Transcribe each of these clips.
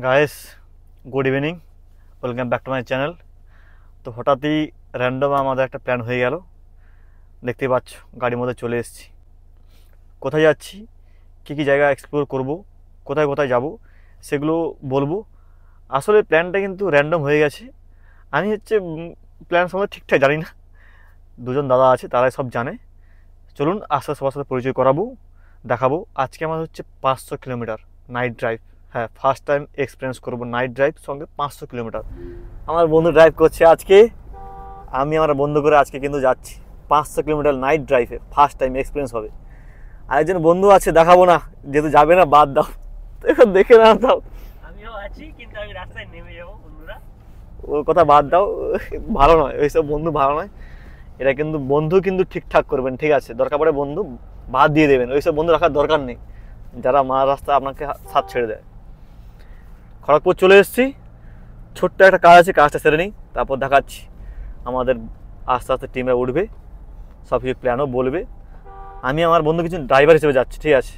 Guys, good evening, welcome back to my channel. তো হঠাৎই random আমাদের একটা প্ল্যান হয়ে গেল। দেখতে পাচ্ছ গাড়ির মধ্যে চলে এসেছি। কোথায় যাচ্ছি, কী কী জায়গা এক্সপ্লোর করব, কোথায় কোথায় যাব সেগুলো বলবো। আসলে প্ল্যানটা কিন্তু র্যান্ডম হয়ে গেছে। আমি প্ল্যান সময় ঠিকঠাক জানি না, দুজন দাদা আছে তারাই সব জানে। চলুন আস্তে সবার সাথে পরিচয় করাবো, দেখাবো। আজকে আমার 500 কিলোমিটার নাইট ড্রাইভ। হ্যাঁ, ফার্স্ট টাইম এক্সপিরিয়েন্স করবো নাইট ড্রাইভ, সঙ্গে 500 কিলোমিটার। আমার বন্ধু ড্রাইভ করছে আজকে, আমি আমার বন্ধু করে আজকে কিন্তু যাচ্ছি 500 কিলোমিটার নাইট ড্রাইভে। ফার্স্ট টাইম এক্সপিরিয়েন্স হবে। আরেকজন বন্ধু আছে, দেখাবো না যেহেতু যাবে না, বাদ দাও। এখন দেখে না দাও, আমিও আছি কিন্তু আমি রাস্তায় নেমে যাবো বন্ধুরা। ওর কথা বাদ দাও, ভালো নয় ওইসব বন্ধু, ভালো নয়। এটা কিন্তু বন্ধু কিন্তু ঠিকঠাক করবেন, ঠিক আছে? দরকার পড়ে বন্ধু বাদ দিয়ে দেবেন, ওইসব বন্ধু রাখার দরকার নেই যারা মার রাস্তা আপনাকে সাথ ছেড়ে দেয়। খড়গপুর চলে এসেছি, ছোট্ট একটা কাজ আছে, কাজটা সেরে নিই, তারপর দেখাচ্ছি। আমাদের আস্তে আস্তে টিমে উঠবে, সব কিছু প্ল্যানও বলবে। আমি আমার বন্ধু কিছু ড্রাইভার হিসেবে যাচ্ছি, ঠিক আছে?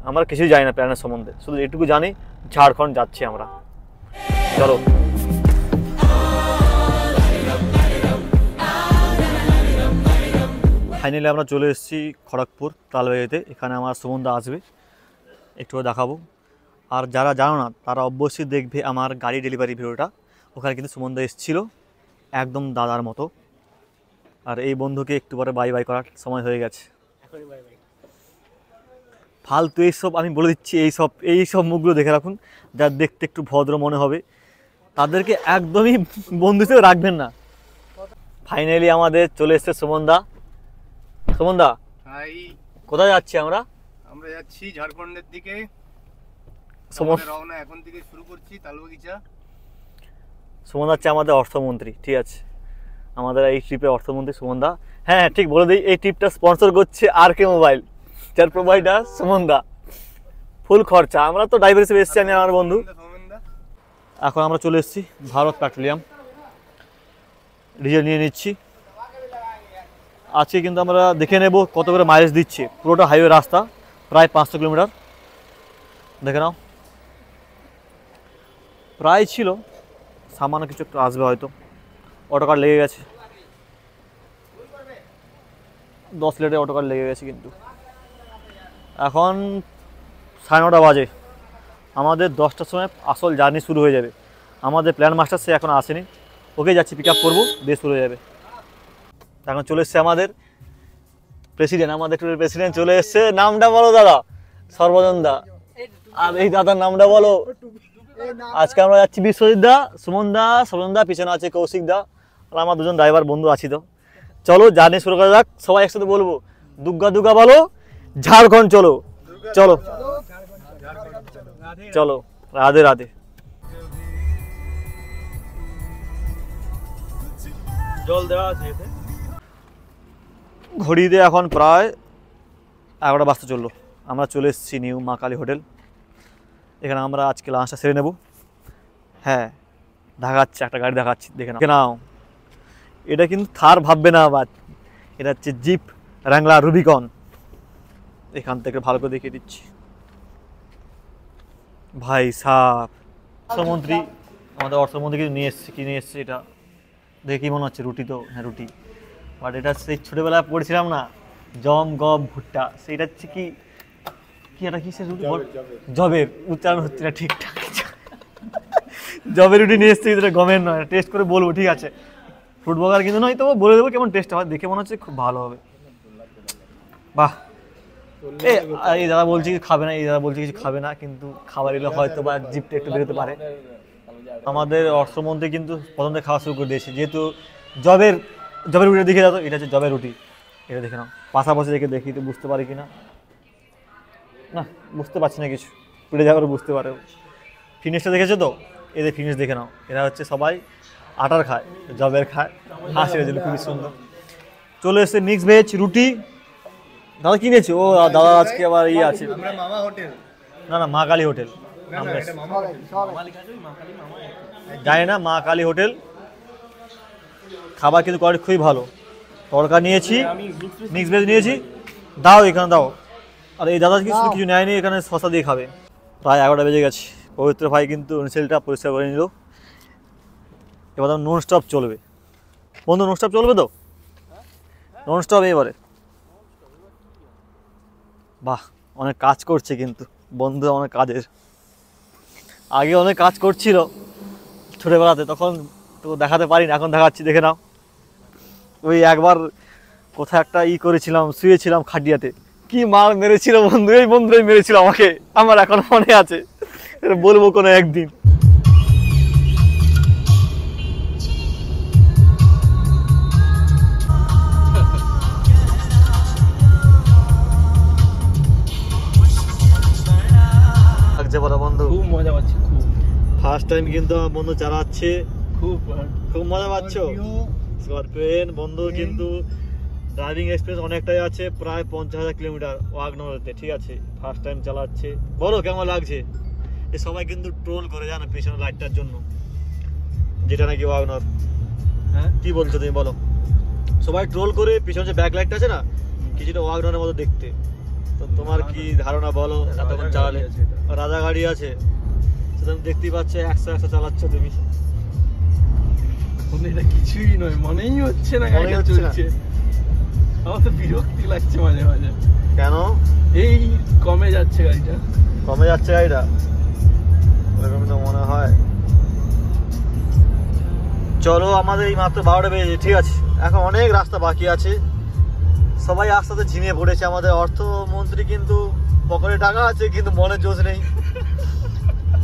আমরা কিছুই জানি না প্ল্যানের সম্বন্ধে, শুধু এটুকু জানি ঝাড়খণ্ড যাচ্ছি আমরা। চলো। ফাইনালি আমরা চলে এসেছি খড়গপুর তালবাড়িতে। এখানে আমার সুমনদা আসবে, একটু দেখাবো। আর যারা জানো না তারা অবশ্যই দেখবে আমার গাড়ি ডেলিভারি ভিডিওটা, ওখানে কিন্তু সুমনদা এসেছিলো একদম দাদার মতো। আর এই বন্ধুকে একটু পরে বাই বাই করার সময় হয়ে গেছে। ফালতু এইসব আমি বলে দিচ্ছি, এইসব মুখগুলো দেখে রাখুন, যার দেখতে একটু ভদ্র মনে হবে তাদেরকে একদমই বন্ধু হিসেবে রাখবেন না। ফাইনালি আমাদের চলে এসছে সুমনদা। সুমনদা, কোথায় যাচ্ছি আমরা? আমরা যাচ্ছি ঝাড়খণ্ডের দিকে। রওনা এখন থেকে শুরু করছি তালবাগিচা। সুমনদা হচ্ছে আমাদের অর্থমন্ত্রী, ঠিক আছে? আমাদের এই ট্রিপে অর্থমন্ত্রী সুমনদা। হ্যাঁ ঠিক বলে দিই, এই ট্রিপটা স্পন্সর করছে RK মোবাইল, যার প্রোভাইডার সুমনদা। ফুল খরচা, আমরা তো ড্রাইভার হিসেবে এসেছি, আমি আমার বন্ধু। এখন আমরা চলে এসেছি ভারত পেট্রোলিয়াম, ডিজেল নিয়ে নিচ্ছি। আজকে কিন্তু আমরা দেখে নেব কত করে মাইলেজ দিচ্ছে। পুরোটা হাইওয়ে রাস্তা, প্রায় 500 কিলোমিটার। দেখে নাও, প্রায় ছিল, সামান্য কিছু একটু আসবে হয়তো। অটো কার্ড লেগে গেছে, 10 লিটারের অটো কার্ড লেগে গেছে। কিন্তু এখন 9:30 বাজে, আমাদের 10টার সময় আসল জার্নি শুরু হয়ে যাবে। আমাদের প্ল্যান মাস্টার সে এখন আসেনি, ওকে যাচ্ছি পিক আপ করবো, দিয়ে শুরু হয়ে যাবে। এখন চলে এসছে আমাদের প্রেসিডেন্ট, আমাদের ট্যুরের প্রেসিডেন্ট চলে এসছে। নামটা বলো দাদা। সর্বজন দা। আর এই দাদার নামটা বলো। আজকে আমরা যাচ্ছি বিশ্বজিৎ দা, সুমন দা, সর্বজন দা, পিছনে আছে কৌশিক দা, আর আমার দুজন ড্রাইভার বন্ধু আছি। তো চলো জার্নি শুরু করা যাক। সবাই একসাথে বলবো, দুর্গা দুর্গা বলো, ঝাড়খণ্ড চলো। চলো চলো, রাধে রাধে। জল দেওয়া আছে এতে। ঘড়িতে এখন প্রায় 11টা বাজতে চললো। আমরা চলে এসেছি নিউ মা কালী হোটেল। এখানে আমরা আজকে লাঞ্চটা সেরে নেব। হ্যাঁ, দেখাচ্ছি একটা গাড়ি, দেখাচ্ছি, দেখে নাও। এটা কিন্তু থার ভাববে না আবার, এটা হচ্ছে জিপ র্যাঙ্গলার রুবিকন। এখান থেকে ভালো করে দেখিয়ে দিচ্ছি। ভাই সাহেব, অর্থমন্ত্রী, আমাদের অর্থমন্ত্রী কিছু নিয়ে এসছে। কি নিয়ে এসছে এটা দেখে কি মনে হচ্ছে? রুটি তো, হ্যাঁ রুটি। বাট এটা সেই ছোটোবেলায় পড়েছিলাম না, জম গম ভুট্টা, সেইটা হচ্ছে কি একটা কিসের রুটি, জবের উচ্চারণ হচ্ছে না ঠিকঠাক। জবের রুটি নিয়ে এসছে, এটা গমের নয়। টেস্ট করে বলবো, ঠিক আছে? ফ্রুট বার্গার কিন্তু নয়, তবু বলে দেবো কেমন টেস্ট হয়। দেখে মনে হচ্ছে খুব ভালো হবে। বাহ, এই দাদা বলছে কিছু খাবে না, এই দাদা বলছে কিছু খাবে না, কিন্তু খাবার এলে হয়তো বা জিপটা একটু বেরোতে পারে। আমাদের অর্থমন্ত্রী কিন্তু প্রথম থেকে খাওয়া শুরু করে দিয়েছে, যেহেতু জবের রুটি দেখে দাও। এটা হচ্ছে জবের রুটি, এটা দেখে নাও। পাশাপাশি দেখে দেখি তো বুঝতে পারি কিনা, না বুঝতে পারছি না কিছু, উঠে যাওয়ার বুঝতে পারে। ফিনিশটা দেখেছো তো, এদের ফিনিশ দেখে নাও। এরা হচ্ছে সবাই আটার খায়, জবের খায়। হাসি হয়েছিল, খুবই সুন্দর। চলে এসছে মিক্স ভেজ রুটি। দাদা কিনেছে ও দাদা, আজকে আবার ইয়ে আছে। না না, মা কালী হোটেল। জানি না, মা কালী হোটেল। খাবার কিন্তু কোয়ালিটি খুবই ভালো। তড়কা নিয়েছি, মিক্স ভেজ নিয়েছি, দাও এখানে দাও। আর এই দাদা কিছু নেয়নি, এখানে শশা দিয়ে খাবে। প্রায় 11টা বেজে গেছে, পবিত্র ভাই কিন্তু উইন্ডশিল্ডটা পরিষ্কার করে নিল। এবার নন স্টপ চলবে বন্ধু, নন স্টপ চলবে তো, নন স্টপ এবারে। বাহ, অনেক কাজ করছে কিন্তু বন্ধু, অনেক কাজের। আগে অনেক কাজ করছিল ছোটোবেলাতে, তখন তো দেখাতে পারি না, এখন দেখাচ্ছি, দেখে নাও। ওই একবার কোথায় একটা করেছিলাম, শুয়েছিলাম খাটিয়াতে, কি মার মেরেছিল বন্ধু, এই বন্ধুই মেরেছিল আমাকে, আমার এখন মনে আছে, বলবো কোনো একদিন। লাগছে বড় বন্ধু, খুব মজা পাচ্ছি, খুব ফার্স্ট টাইম কিন্তু আমার বন্ধু চালাচ্ছে, খুব খুব মজা পাচ্ছ। স্করপিওন বন্ধু কিন্তু ড্রাইভিং এক্সপিরিয়েন্স অনেকটাই আছে, প্রায় 50,000 কিলোমিটার ওয়াগনরতে, ঠিক আছে, ফার্স্ট টাইম চালাচ্ছে। বলো কেমন লাগছে? এ সবাই কিন্তু ট্রোল করে জানো পেছনের লাইটটার জন্য, যেটা নাকি ওয়াগনর। হ্যাঁ, কি বলছো তুমি বলো? সবাই ট্রোল করে পিছনে যে ব্যাক লাইটটা আছে না, কিছুটা ওয়াগনরের মতো দেখতে। তো তোমার কি ধারণা বলো? এতক্ষণ চালালে রাজা গাড়ি আছে, সেটা তুমি দেখতেই পাচ্ছ, 100 চালাচ্ছ তুমি। এটা কিছুই নয়, মনেই হচ্ছে না গাড়িটা চলছে। আমার তো বিরক্তি লাগছে মাঝে মাঝে। কেন? এই কমে যাচ্ছে গাড়িটা, কমে যাচ্ছে গাড়িটা, এরকম তো মনে হয়। চলো, আমাদের এই মাত্র 12টা বেজেছে, ঠিক আছে, এখন অনেক রাস্তা বাকি আছে। সবাই একসাথে ঝিমিয়ে পড়েছে। আমাদের অর্থমন্ত্রী কিন্তু পকেটে টাকা আছে, কিন্তু মনে জোশ নেই।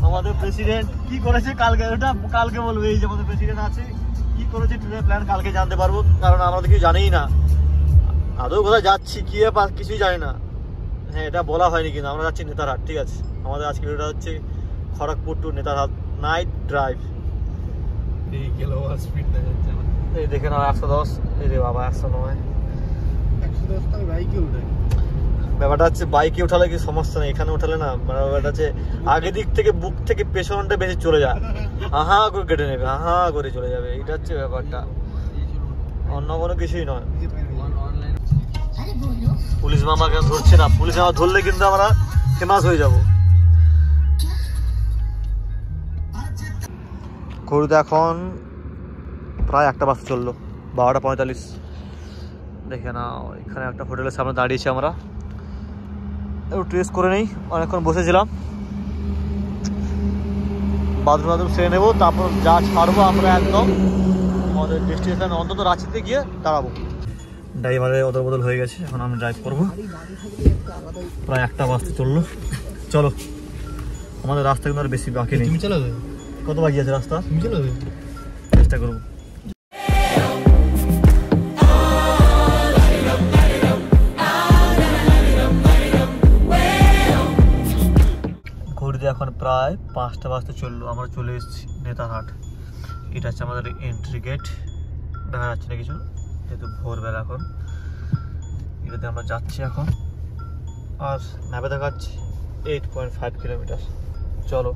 আমাদের প্রেসিডেন্ট কি করেছে কালকে, ওটা কালকে বলবো। এই যে আমাদের প্রেসিডেন্ট আছে, কি করেছে ট্যুরের প্ল্যান কালকে জানতে পারবো, কারণ আমরা তো কিছু জানিই না। আদৌ কোথায় যাচ্ছি, কি ব্যাপার, কিছুই জানি না। হ্যাঁ, এটা বলা হয়নি, কিন্তু আমরা যাচ্ছি নেতারহাট, ঠিক আছে। আমাদের আজকে ভিডিওটা হচ্ছে Kharagpur to Netarhat night drive. এই গেল স্পিড দেখাচ্ছে না। এই দেখে নাও 110, এই রে বাবা 109। 110 তো বাইকে উঠে। ব্যাপারটা হচ্ছে বাইকে উঠালে কি সমস্যা নেই, এখানে উঠালে না ব্যাপারটা হচ্ছে আগে দিক থেকে বুক থেকে পেছনটা বেশি চলে যায়, আহা করে কেটে নেবে, আহা করে চলে যাবে, এটা হচ্ছে ব্যাপারটা, অন্য কোনো কিছুই নয়। পুলিশ মামাকে ধরছে না, পুলিশ মামা ধরলে কিন্তু আমরা ফেমাস হয়ে যাব। ঘড়িতে এখন প্রায় 1টা বাস চললো, 12টা 45। দেখে না, এখানে একটা হোটেলের সামনে দাঁড়িয়েছি আমরা, একটু ট্রেস করে নেই, অনেকক্ষণ বসেছিলাম। বাথরুম সেরে নেবো, তারপর যা ছাড়বো আমরা একদম আমাদের ডেস্টিনেশন, অন্তত রাঁচিতে গিয়ে দাঁড়াবো। ড্রাইভারের অদল বদল হয়ে গেছে, এখন আমি ড্রাইভ করবো। প্রায় 1টা বাজতে চললো, চলো। আমাদের রাস্তা কিন্তু আর বেশি বাকি নেই। তুমি চালাবে? কত বাকি আছে রাস্তা? তুমি চালাবে? চেষ্টা করবো। ঘড়িতে এখন প্রায় 5টা বাজতে চললো, আমরা চলে এসেছি নেতারহাট। এটা হচ্ছে আমাদের এন্ট্রি গেট, দেখা যাচ্ছে না কিছু যেহেতু ভোরবেলা এখন। এটাতে আমরা যাচ্ছি এখন, আর ম্যাপে দেখাচ্ছি 8.5 কিলোমিটার। চলো।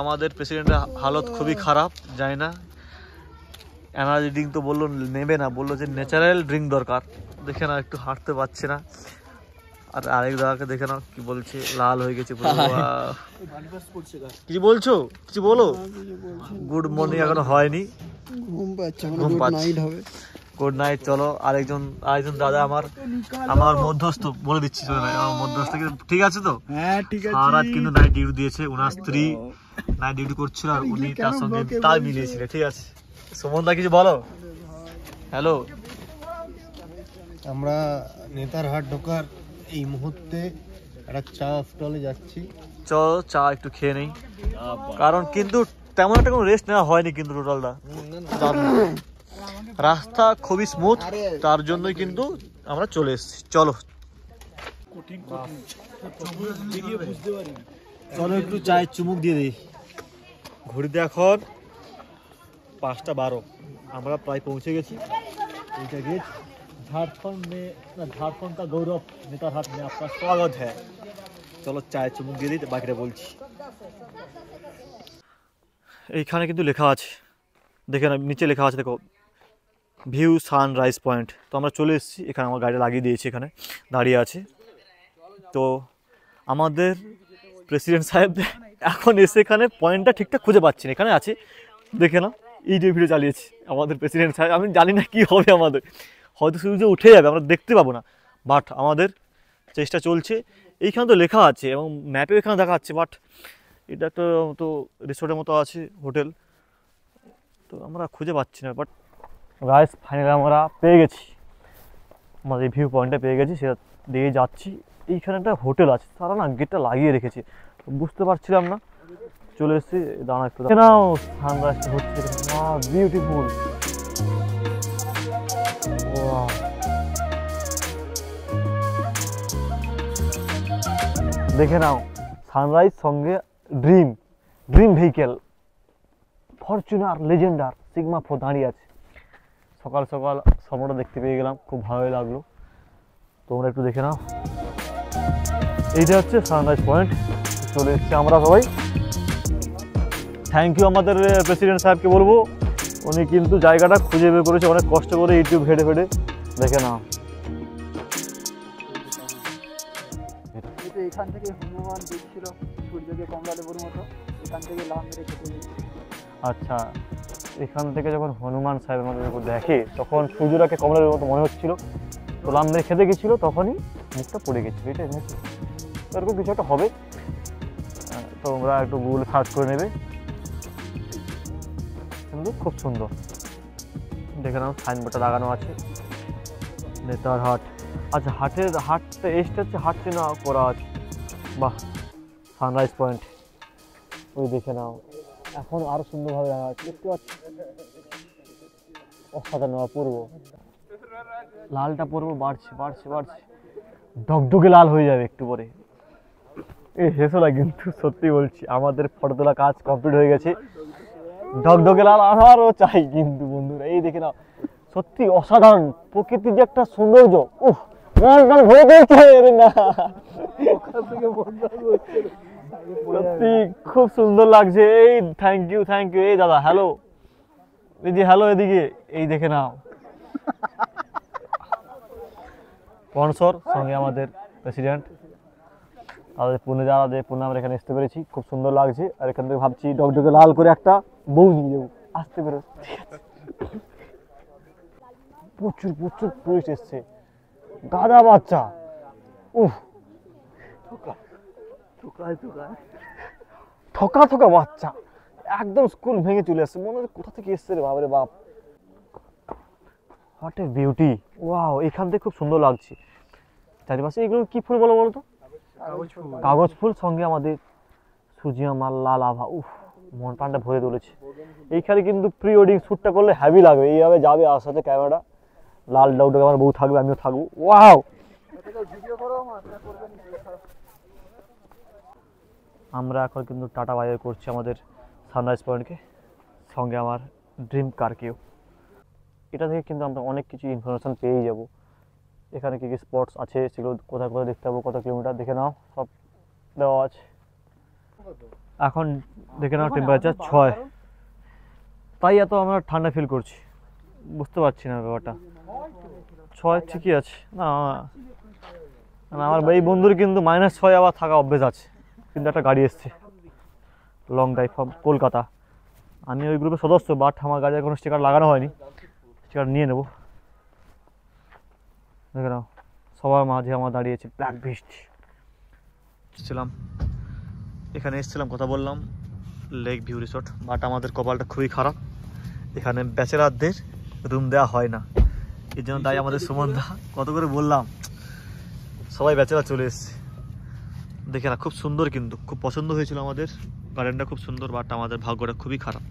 আমাদের প্রেসিডেন্টের হালত খুবই খারাপ, জানি না, এনার্জি ড্রিঙ্ক তো বললো নেবে না, বললো যে ন্যাচারাল ড্রিঙ্ক দরকার। দেখে না, একটু হাঁটতে পারছে না। আর আরেক দাদাকে দেখে না কি বলছে, লাল হয়ে গেছে পুরো। কিছু বলছো? কিছু বলো। গুড মর্নিং এখনো হয়নি, ঘুম পাচ্ছে। Good night. চলো, আরেকজন দাদা আমার মধ্যস্থ বলে দিচ্ছি, আমার মধ্যস্থ ঠিক আছে তো? হ্যাঁ ঠিক আছে। সারা রাত কিন্তু নাইট ডিউটি দিয়েছে, ওনার স্ত্রী নাইট ডিউটি করছিল, আর উনি তার সঙ্গে তাল মিলিয়েছিলেন, ঠিক আছে। সুমনদা কিছু বলো। হ্যালো, আমরা নেতারহাট ঢোকার এই মুহূর্তে একটা চা স্টলে যাচ্ছি। চলো চা একটু খেয়ে নেই, কারণ কিন্তু তেমন একটা কোনো রেস্ট নেওয়া হয়নি কিন্তু টোটালটা। রাস্তা খুবই স্মুথ, তার জন্যই কিন্তু আমরা চলে এসেছি। চলো চলো একটু চায়ের চুমুক দিয়ে দিই। ঘড়িতে এখন 5টা 12, আমরা প্রায় পৌঁছে গেছি। এইটা গেট झारखंड का गौरव नेतारहाट में आपका स्वागत है। চলো চায়ের চুমুক দিয়ে দিই, বাকিটা বলছি। এইখানে কিন্তু লেখা আছে, দেখে না, নিচে লেখা আছে, দেখো ভিউ সানরাইজ পয়েন্ট। তো আমরা চলে এসেছি এখানে, আমার গাড়ি লাগিয়ে দিয়েছি, এখানে দাঁড়িয়ে আছে। তো আমাদের প্রেসিডেন্ট সাহেব এখন এসে এখানে পয়েন্টটা ঠিকঠাক খুঁজে পাচ্ছি না, এখানে আছে দেখে না, এই যে ভিডিও চালিয়েছি আমাদের প্রেসিডেন্ট সাহেব। আমি জানি না কী হবে আমাদের, হয়তো সূর্য উঠে যাবে, আমরা দেখতে পাবো না, বাট আমাদের চেষ্টা চলছে। এইখানে তো লেখা আছে এবং ম্যাপেও এখানে দেখা যাচ্ছে, বাট এটা একটা তো রিসোর্টের মতো আছে, হোটেল, তো আমরা খুঁজে পাচ্ছি না। বাট গাইস ফাইনালি আমরা পেয়ে গেছি, আমাদের ভিউ পয়েন্টটা পেয়ে গেছি, সেটা দিয়ে যাচ্ছি। এইখানে একটা হোটেল আছে, তারা না গেটটা লাগিয়ে রেখেছে, বুঝতে পারছিলাম না, চলে এসেছি। দাঁড়া একটু নাও, সানরাইজটা হচ্ছে, বিউটিফুল। দেখে নাও সানরাইজ, সঙ্গে dream vehicle, Fortuner Legendre sigma 4 দাঁড়িয়ে আছে। সকাল সকাল স্বপ্নটা দেখতে পেয়ে গেলাম, খুব ভালোই লাগলো। তোমরা একটু দেখে নাও, এইটা হচ্ছে সানরাইজ পয়েন্ট। চলে এসেছি আমরা সবাই। থ্যাংক ইউ আমাদের প্রেসিডেন্ট সাহেবকে বলবো, উনি কিন্তু জায়গাটা খুঁজে বের করেছে অনেক কষ্ট করে, ইউটিউব ঘেটে ফেটে। দেখে নাও, এখান থেকে হনুমান দেখছিল সূর্যকে কমলা লেবুর মতো, এখান থেকে লাভ মেরে খেতে দিচ্ছে। আচ্ছা, এখান থেকে যখন হনুমান সাহেব আমাদের দেখে তখন সূর্যটাকে কমলা লেবুর মতো মনে হচ্ছিল, তো লাভ মেরে খেতে গেছিলো, তখনই মুখটা পড়ে গেছিলো। এটা এনেছি এরকম কিছু একটা হবে, তোমরা একটু গুগলে সার্চ করে নেবে, কিন্তু খুব সুন্দর। দেখে নাও সাইনবোর্ডটা লাগানো আছে, নেতারহাট। আচ্ছা, হাটটা এসটা হচ্ছে হাট চেনা করা আছে। বাহ, সানরাইজ পয়েন্ট ওই দেখে নাও, এখন আরো সুন্দরভাবে দেখা যাচ্ছে, দেখতে পাচ্ছি। অসাধারণ অপূর্ব, লালটা পড়বো, বাড়ছে, ডগডগে লাল হয়ে যাবে একটু পরে। এই হেসো না, কিন্তু সত্যি বলছি আমাদের ফটো তোলা কাজ কমপ্লিট হয়ে গেছে, ডগডগে লাল আরও চাই কিন্তু বন্ধুরা। এই দেখে নাও, সত্যি অসাধারণ প্রকৃতির যে একটা সৌন্দর্য, উফ, মন ভরে দিয়েছে না, সত্যি খুব সুন্দর লাগছে। এই থ্যাংক ইউ এই দাদা, হ্যালো দিদি, হ্যালো এদিকে, এই দেখে নাও স্পন্সর, সঙ্গে আমাদের প্রেসিডেন্ট, আমাদের পুনে আমরা এখানে আসতে পেরেছি, খুব সুন্দর লাগছে। আর এখান থেকে ভাবছি ডগডগে লাল করে একটা বউ নিয়ে যাবো, আসতে পেরে। প্রচুর টুরিস্ট এসছে, গাদা বাচ্চা, উফ, ঠোকা বাচ্চা, একদম স্কুল ভেঙে চলে আসছে, মনে হচ্ছে কোথা থেকে এসছে রে বাবারে বাপ। হোয়াট এ বিউটি, ওয়াও, এখান থেকে খুব সুন্দর লাগছে চারিপাশে। এগুলো কি ফুল বলো তো? কাগজ ফুল, সঙ্গে আমাদের সূর্যিয়া মাল, লাল আভা, উফ, মন প্রাণটা ভরে তুলেছে। এইখানে কিন্তু প্রি ওয়েডিং শ্যুটটা করলে হ্যাভি লাগবে, এইভাবে যাবে আর সাথে ক্যামেরাটা, লাল ডগডগে আমার বউ থাকবে, আমিও থাকবো, ওয়াও। আমরা এখন কিন্তু টাটা বাই বাই করছি আমাদের সানরাইজ পয়েন্টকে, সঙ্গে আমার ড্রিম কারকেও। এটা থেকে কিন্তু আমরা অনেক কিছু ইনফরমেশান পেয়েই যাব, এখানে কী কী স্পটস আছে সেগুলো কোথায় দেখতে পাবো, কত কিলোমিটার দেখে নাও, সব দেওয়া আছে। এখন দেখে নাও টেম্পারেচার 6, তাই এত আমরা ঠান্ডা ফিল করছি, বুঝতে পারছি না ব্যাপারটা। 6 ঠিকই আছে না, আমার এই বন্ধুর কিন্তু -6 আবার থাকা অভ্যেস আছে। কিন্তু একটা গাড়ি এসছে লং ড্রাইভ ফ্রম কলকাতা, আমি ওই গ্রুপের সদস্য, বাট আমার গাড়ির কোনো স্টিকার লাগানো হয়নি, স্টিকার নিয়ে নেব। দেখে নাও, সবার মাঝে আমার দাঁড়িয়েছে ব্ল্যাক বিস্ট। ছিলাম এখানে, এসেছিলাম, কথা বললাম লেক ভিউ রিসোর্ট, বাট আমাদের কপালটা খুবই খারাপ, এখানে ব্যাচেলারদের রুম দেওয়া হয় না। এই জন্য তাই আমাদের সুমনদা কত করে বললাম, সবাই ব্যাচেলার চলে এসছে। দেখে না, খুব সুন্দর, কিন্তু খুব পছন্দ হয়েছিল আমাদের, গার্ডেনটা খুব সুন্দর, বাট আমাদের ভাগ্যটা খুবই খারাপ,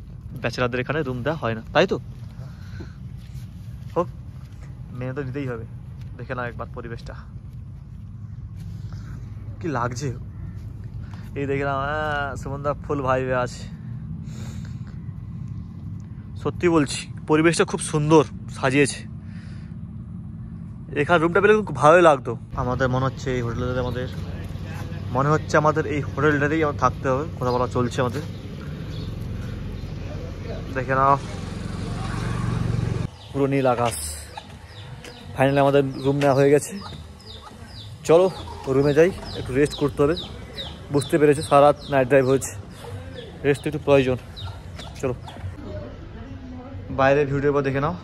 ব্যাচেলারদের এখানে রুম দেওয়া হয় না, তাই তো হোক, মেনে তো দিতেই হবে। দেখে না একবার পরিবেশটা কি লাগছে, এই দেখে না, সুমনদা ফুল ভাইবে আছে। সত্যি বলছি পরিবেশটা খুব সুন্দর সাজিয়েছে, এখানে রুমটা পেলে খুব ভালোই লাগতো। আমাদের মনে হচ্ছে এই হোটেলটাতে আমাদের এই হোটেলটাতেই আমার থাকতে হবে, কথা বলা চলছে আমাদের। দেখে নাও পুরো নীল আকাশ। ফাইনালি আমাদের রুম নেওয়া হয়ে গেছে, চলো রুমে যাই, একটু রেস্ট করতে হবে। বুঝতে পেরেছো সারা রাত নাইট ড্রাইভ হয়েছে, রেস্ট একটু প্রয়োজন। চলো বাইরের ভিডিও বা দেখে নাও।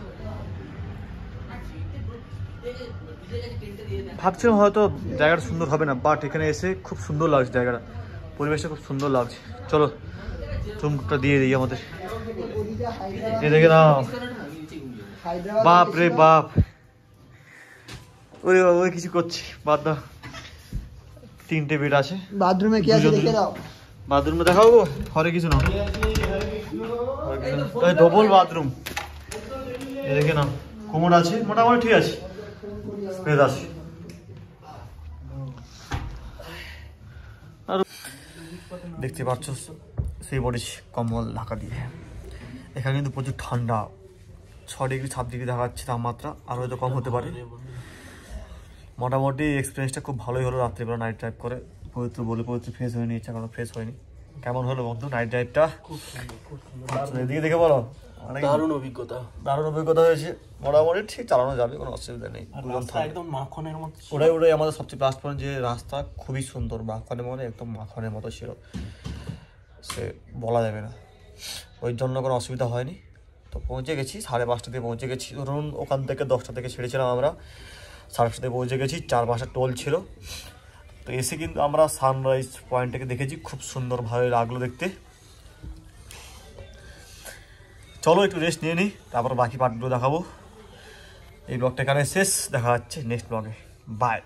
ভাবছিলাম হয়তো জায়গাটা সুন্দর হবে না, বাট এখানে এসে খুব সুন্দর লাগছে জায়গাটা, পরিবেশটা খুব সুন্দর লাগছে। চলো রুমটা দিয়ে দিই আমাদের। এই দেখে নাও, বাপ রে বাপ, ওরে ওই কিছু করছি বাদ দাও। 3টে বেড আছে, বাথরুমে কি আছে দেখে দাও। বাথরুমে দেখাবো, ঘরে কিছু না, ডবল বাথরুম। এই দেখে নাও, কোমর আছে, মোটামুটি ঠিক আছে, স্পেস আছে। আর দেখতে পাচ্ছ সেই বডি কম্বল ঢাকা দিয়ে। এখানে কিন্তু প্রচুর ঠান্ডা, 6 ডিগ্রি 7 ডিগ্রি দেখাচ্ছে তাপমাত্রা, আর হয়তো কম হতে পারে। মোটামুটি এক্সপিরিয়েন্সটা খুব ভালোই হলো রাত্রিবেলা নাইট ড্রাইভ করে। পবিত্র বলে পবিত্র ফ্রেশ হয়নি, ইচ্ছা কোনো ফ্রেশ হয়নি। কেমন হলো বন্ধু নাইট ড্রাইভটা? এদিকে দেখে বলো। দারুণ অভিজ্ঞতা, দারুণ অভিজ্ঞতা হয়েছে। মোটামুটি ঠিক চালানো যাবে, কোনো অসুবিধা নেই। একদম মাখনের মতো। ওটাই আমাদের সবচেয়ে প্লাস পয়েন্ট, যে রাস্তা খুবই সুন্দর, মাখনের মতো একদম মাখনের মতো ছিল, সে বলা যাবে না। ওই জন্য কোনো অসুবিধা হয়নি। তো পৌঁছে গেছি 5:30 পৌঁছে গেছি। ধরুন ওখান থেকে 10টা থেকে ছেড়েছিলাম আমরা, 7:30 পৌঁছে গেছি। 4 5 টোল ছিল। তো এসে কিন্তু আমরা সানরাইজ পয়েন্টটাকে দেখেছি, খুব সুন্দর, ভালো লাগলো দেখতে। চলো একটু রেস্ট নিয়ে নিই, তারপর বাকি পার্টগুলো দেখাবো। এই ব্লগটা এখানে শেষ, দেখা যাচ্ছে নেক্সট ব্লগে। বাই।